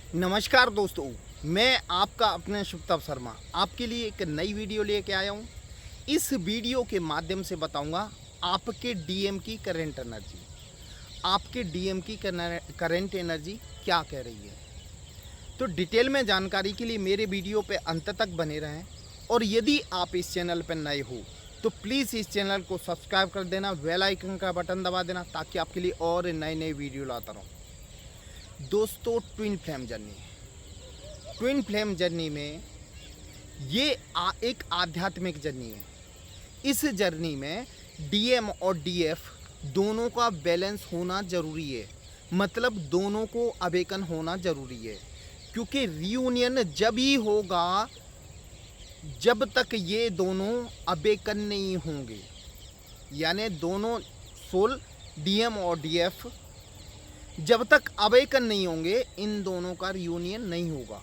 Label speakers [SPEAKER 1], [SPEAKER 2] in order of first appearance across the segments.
[SPEAKER 1] नमस्कार दोस्तों, मैं आपका अपना शुभताप शर्मा आपके लिए एक नई वीडियो लेके आया हूँ। इस वीडियो के माध्यम से बताऊंगा आपके डीएम की करंट एनर्जी, आपके डीएम की करंट एनर्जी क्या कह रही है। तो डिटेल में जानकारी के लिए मेरे वीडियो पे अंत तक बने रहें। और यदि आप इस चैनल पर नए हो तो प्लीज़ इस चैनल को सब्सक्राइब कर देना, बेल आइकन का बटन दबा देना ताकि आपके लिए और नए नए वीडियो लाता रहूँ। दोस्तों, ट्विन फ्लेम जर्नी में ये एक आध्यात्मिक जर्नी है। इस जर्नी में डीएम और डीएफ दोनों का बैलेंस होना ज़रूरी है, मतलब दोनों को अवेकन होना ज़रूरी है। क्योंकि रियूनियन जब ही होगा जब तक ये दोनों अवेकन नहीं होंगे, यानी दोनों सोल डीएम और डीएफ जब तक अवेकन नहीं होंगे इन दोनों का रियूनियन नहीं होगा।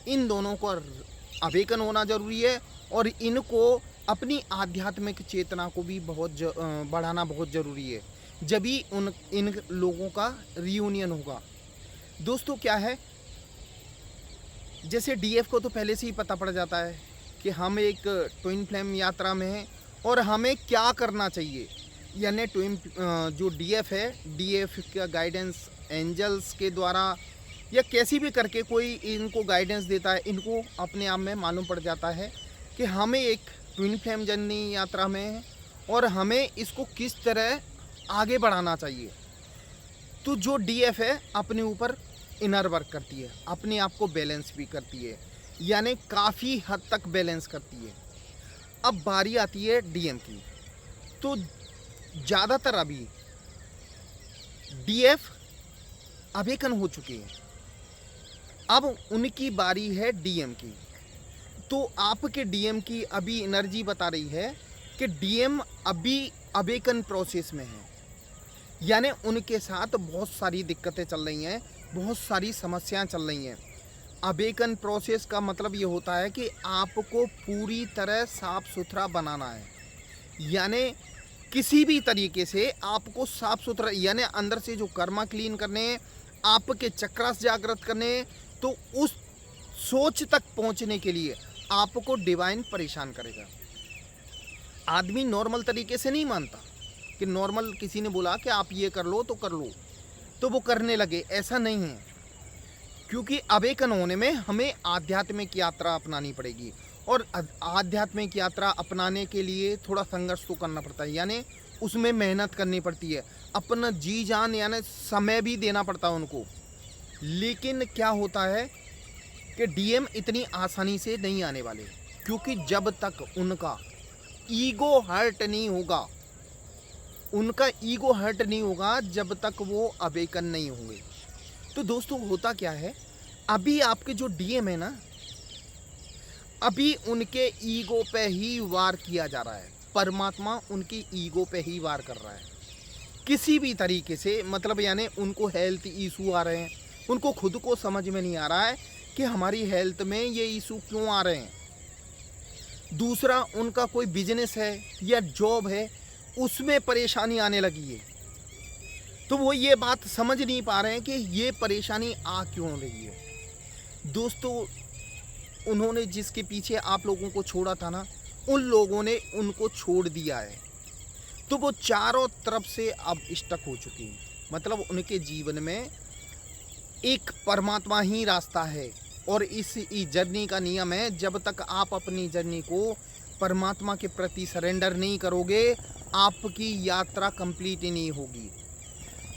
[SPEAKER 1] इन दोनों को अवेकन होना ज़रूरी है और इनको अपनी आध्यात्मिक चेतना को भी बढ़ाना बहुत ज़रूरी है, जब ही इन लोगों का रियूनियन होगा। दोस्तों, क्या है, जैसे डीएफ को तो पहले से ही पता पड़ जाता है कि हम एक ट्विन फ्लेम यात्रा में हैं और हमें क्या करना चाहिए। यानी जो डीएफ है, डीएफ का गाइडेंस एंजल्स के द्वारा या कैसी भी करके कोई इनको गाइडेंस देता है, इनको अपने आप में मालूम पड़ जाता है कि हमें एक ट्विन फ्लेम जर्नी यात्रा में है और हमें इसको किस तरह आगे बढ़ाना चाहिए। तो जो डीएफ है अपने ऊपर इनर वर्क करती है, अपने आप को बैलेंस भी करती है, यानी काफ़ी हद तक बैलेंस करती है। अब बारी आती है डीएम की। तो ज़्यादातर अभी डीएफ अवेकन हो चुके हैं, अब उनकी बारी है डीएम की। तो आपके डीएम की अभी एनर्जी बता रही है कि डीएम अभी अवेकन प्रोसेस में है, यानी उनके साथ बहुत सारी दिक्कतें चल रही हैं, बहुत सारी समस्याएं चल रही हैं। अवेकन प्रोसेस का मतलब ये होता है कि आपको पूरी तरह साफ सुथरा बनाना है, यानी किसी भी तरीके से आपको साफ सुथरा, यानी अंदर से जो कर्मा क्लीन करने, आपके चक्रास जागृत करने, तो उस सोच तक पहुंचने के लिए आपको डिवाइन परेशान करेगा। आदमी नॉर्मल तरीके से नहीं मानता कि नॉर्मल किसी ने बोला कि आप ये कर लो तो वो करने लगे, ऐसा नहीं है। क्योंकि अवेकन होने में हमें आध्यात्मिक यात्रा अपनानी पड़ेगी और आध्यात्मिक यात्रा अपनाने के लिए थोड़ा संघर्ष तो करना पड़ता है, यानी उसमें मेहनत करनी पड़ती है, अपना जी जान यानी समय भी देना पड़ता है उनको। लेकिन क्या होता है कि डीएम इतनी आसानी से नहीं आने वाले, क्योंकि जब तक उनका ईगो हर्ट नहीं होगा, जब तक वो अवेकन नहीं होंगे। तो दोस्तों, होता क्या है, अभी आपके जो डीएम है ना, अभी उनके ईगो पे ही वार किया जा रहा है। परमात्मा उनकी ईगो पे ही वार कर रहा है किसी भी तरीके से, मतलब यानी उनको हेल्थ इशू आ रहे हैं, उनको खुद को समझ में नहीं आ रहा है कि हमारी हेल्थ में ये इशू क्यों आ रहे हैं। दूसरा, उनका कोई बिजनेस है या जॉब है, उसमें परेशानी आने लगी है, तो वो ये बात समझ नहीं पा रहे हैं कि ये परेशानी आ क्यों रही है। दोस्तों, उन्होंने जिसके पीछे आप लोगों को छोड़ा था ना, उन लोगों ने उनको छोड़ दिया है, तो वो चारों तरफ से अब स्टक हो चुकी हैं। मतलब उनके जीवन में एक परमात्मा ही रास्ता है और इस जर्नी का नियम है, जब तक आप अपनी जर्नी को परमात्मा के प्रति सरेंडर नहीं करोगे, आपकी यात्रा कंप्लीट ही नहीं होगी।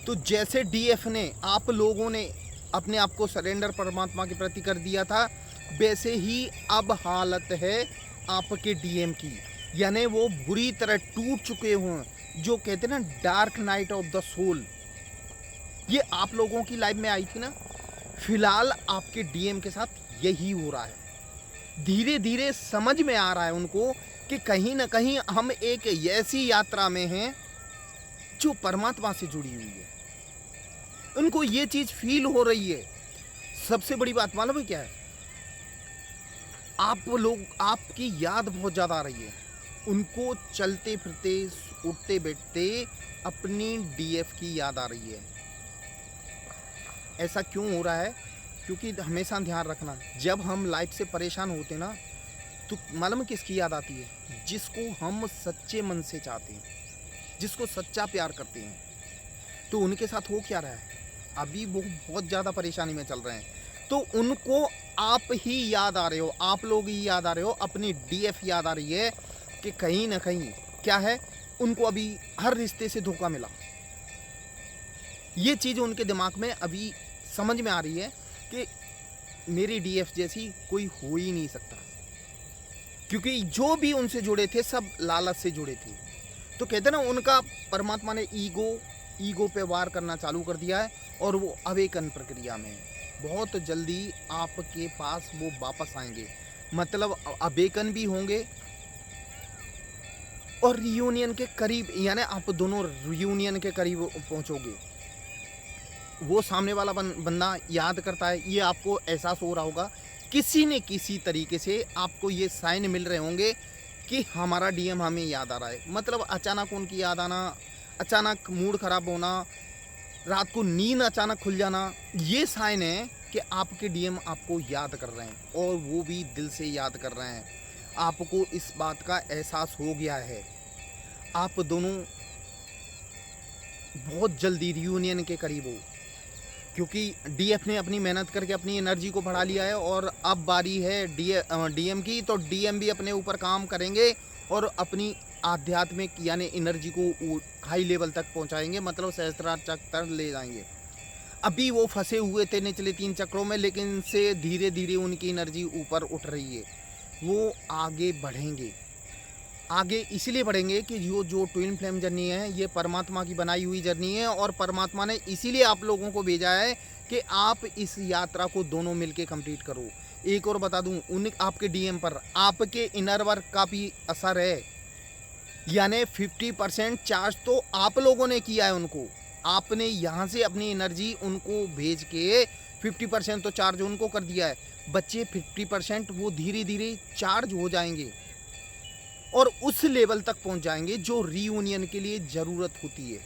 [SPEAKER 1] तो जैसे डीएफ ने, आप लोगों ने अपने आप को सरेंडर परमात्मा के प्रति कर दिया था, वैसे ही अब हालत है आपके डीएम की, यानी वो बुरी तरह टूट चुके हों। जो कहते हैं ना, dark night of the soul, ये आप लोगों की लाइफ में आई थी ना, फिलहाल आपके डीएम के साथ यही हो रहा है। धीरे धीरे समझ में आ रहा है उनको कि कहीं ना कहीं हम एक ऐसी यात्रा में हैं जो परमात्मा से जुड़ी हुई है। उनको ये चीज़ फील हो रही है। सबसे बड़ी बात मालूम है क्या है, आपकी याद बहुत ज़्यादा आ रही है। उनको चलते फिरते, उठते बैठते अपनी डीएफ की याद आ रही है। ऐसा क्यों हो रहा है? क्योंकि हमेशा ध्यान रखना, जब हम लाइफ से परेशान होते ना, तो मालूम है किसकी याद आती है? जिसको हम सच्चे मन से चाहते हैं, जिसको सच्चा प्यार करते हैं। तो उनके साथ हो क्या रहा है? अभी वो बहुत ज़्यादा परेशानी में चल रहे हैं, तो उनको आप ही याद आ रहे हो, आप लोग ही याद आ रहे हो, अपनी डीएफ याद आ रही है कि कहीं ना कहीं क्या है, उनको अभी हर रिश्ते से धोखा मिला। ये चीज़ उनके दिमाग में अभी समझ में आ रही है कि मेरी डीएफ जैसी कोई हो ही नहीं सकता, क्योंकि जो भी उनसे जुड़े थे सब लालच से जुड़े थे। तो कहते ना, उनका परमात्मा ने ईगो पे वार करना चालू कर दिया है और वो अवेकन प्रक्रिया में है। बहुत जल्दी आपके पास वो वापस आएंगे, मतलब अवेकन भी होंगे और रियूनियन के करीब, यानी आप दोनों रियूनियन के करीब पहुंचोगे। वो सामने वाला बंदा याद करता है, ये आपको एहसास हो रहा होगा, किसी न किसी तरीके से आपको ये साइन मिल रहे होंगे कि हमारा डीएम हमें याद आ रहा है। मतलब अचानक उनकी याद आना, अचानक मूड खराब होना, रात को नींद अचानक खुल जाना, ये साइन है कि आपके डीएम आपको याद कर रहे हैं और वो भी दिल से याद कर रहे हैं। आपको इस बात का एहसास हो गया है। आप दोनों बहुत जल्दी रियूनियन के करीब हो, क्योंकि डीएफ ने अपनी मेहनत करके अपनी एनर्जी को बढ़ा लिया है और अब बारी है डीएम की। तो डीएम भी अपने ऊपर काम करेंगे और अपनी आध्यात्मिक यानी एनर्जी को हाई लेवल तक पहुंचाएंगे, मतलब सहस्त्रार चक्र तक ले जाएंगे। अभी वो फंसे हुए थे निचले 3 चक्रों में, लेकिन से धीरे धीरे उनकी एनर्जी ऊपर उठ रही है। वो आगे बढ़ेंगे, आगे इसलिए बढ़ेंगे कि जो ट्विन फ्लेम जर्नी है, ये परमात्मा की बनाई हुई जर्नी है और परमात्मा ने इसीलिए आप लोगों को भेजा है कि आप इस यात्रा को दोनों मिलके कंप्लीट करो। एक और बता दूं, आपके डीएम पर आपके इनर वर्क का भी असर है, यानी 50% चार्ज तो आप लोगों ने किया है उनको। आपने यहाँ से अपनी एनर्जी उनको भेज के 50% तो चार्ज उनको कर दिया है। बच्चे 50% वो धीरे धीरे चार्ज हो जाएंगे और उस लेवल तक पहुंच जाएंगे जो रीयूनियन के लिए ज़रूरत होती है।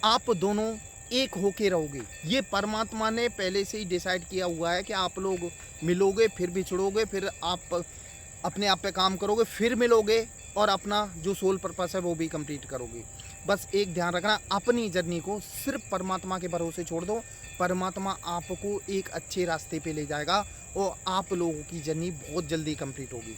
[SPEAKER 1] आप दोनों एक होके रहोगे, ये परमात्मा ने पहले से ही डिसाइड किया हुआ है कि आप लोग मिलोगे, फिर बिछड़ोगे, फिर आप अपने आप पे काम करोगे, फिर मिलोगे और अपना जो सोल पर्पस है वो भी कंप्लीट करोगे। बस एक ध्यान रखना, अपनी जर्नी को सिर्फ परमात्मा के भरोसे छोड़ दो। परमात्मा आपको एक अच्छे रास्ते पे ले जाएगा और आप लोगों की जर्नी बहुत जल्दी कंप्लीट होगी।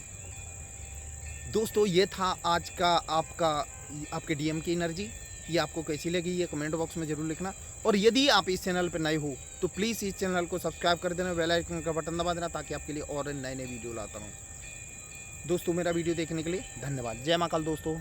[SPEAKER 1] दोस्तों, ये था आज का आपके डीएम की एनर्जी। ये आपको कैसी लगी ये कमेंट बॉक्स में ज़रूर लिखना, और यदि आप इस चैनल पर नए हो तो प्लीज़ इस चैनल को सब्सक्राइब कर देना, बेल आइकन का बटन दबा देना, ताकि आपके लिए और नए नए वीडियो लाता रहूँ। दोस्तों, मेरा वीडियो देखने के लिए धन्यवाद। जय महाकाल दोस्तों।